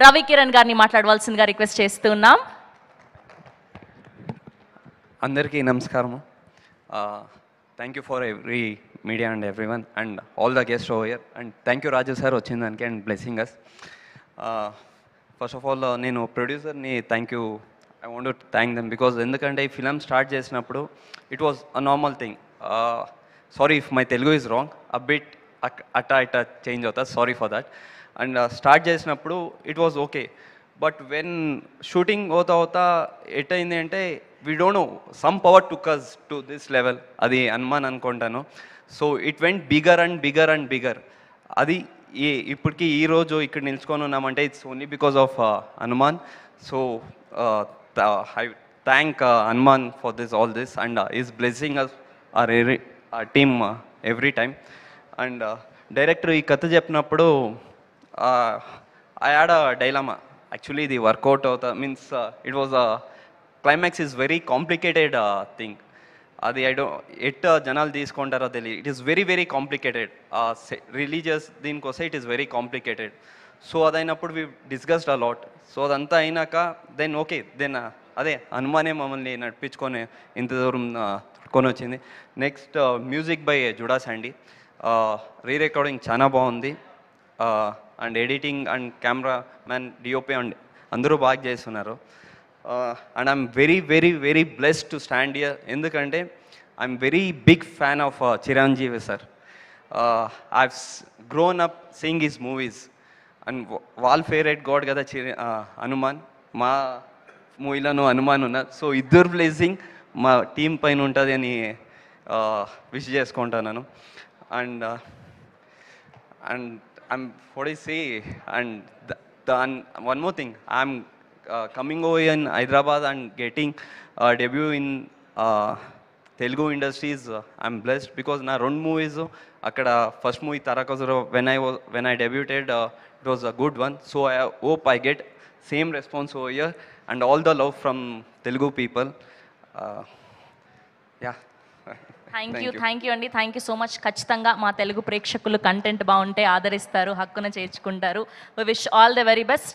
రవి కిరణ్ గారిని మాట్లాడవలసిందిగా రిక్వెస్ట్ చేస్తున్నాం. అందరికీ నమస్కారము. Thank you for every media and every one and all the guest over here and thank you Raju sir వచ్చిన దానికి and blessing us. First of all నేను ప్రొడ్యూసర్ని thank you, I want to thank them because ఎందుకంటే ఈ film start చేసినప్పుడు it was a normal thing. Sorry if my Telugu is wrong, a bit అట్టా ఇట్టా change అవుతుంది, sorry for that. And start చేసినప్పుడు it was okay, but when shooting అవుతా అవుతా ఎట్టయింది అంటే we don't know some power took us to this level. అది హనుమాన్ అనుకుంటాను. So it went bigger and bigger and bigger. అది ఇప్పటికీ ఈరోజు ఇక్కడ నిల్చుకొని ఉన్నామంటే it's only because of Hanuman. So I thank Hanuman for this all this and is blessing us our team every time. And director ఈ కథ చెప్పినప్పుడు I had a dilemma. Actually the workout అవుతా means it was a climax is very complicated thing. అది జనాలు తీసుకుంటారో తెలియదు. It is very very complicated. Religious దీనికోసం it is very complicated. So అదైనప్పుడు we discussed a lot. So అదంతా అయినాక then okay, then అదే హనుమానే మమ్మల్ని నడిపించుకొని ఇంత దూరం కొని వచ్చింది. Next music by Judah Sandy. Re recording చాలా బాగుంది. And editing and camera man DOP and అందరూ బాగా చేస్తున్నారు. And I'm very very very blessed to stand here. ఎందుకంటే I'm very big fan of Chiranjeevi sir. I've grown up seeing his movies and వాళ్ళ favourite god కదా హనుమాన్. మా మూవీలోనూ హనుమాన్ ఉన్నారు. So ఇద్దరు blessing మా టీం పైన ఉంటుంది అని విష్ చేసుకుంటున్నాను. And and I'm what I say and one more thing, I'm coming over in Hyderabad and getting debut in Telugu industries. I'm blessed because na రెండు movies akkada first movie Tarakasura when I debuted, it was a good one. So I hope I get same response over here and all the love from Telugu people. Yeah. Thank you అండి. Thank you so much. ఖచ్చితంగా మా తెలుగు ప్రేక్షకులు content బాగుంటే ఆదరిస్తారు, హక్కున చేర్చుకుంటారు. We wish all the very best.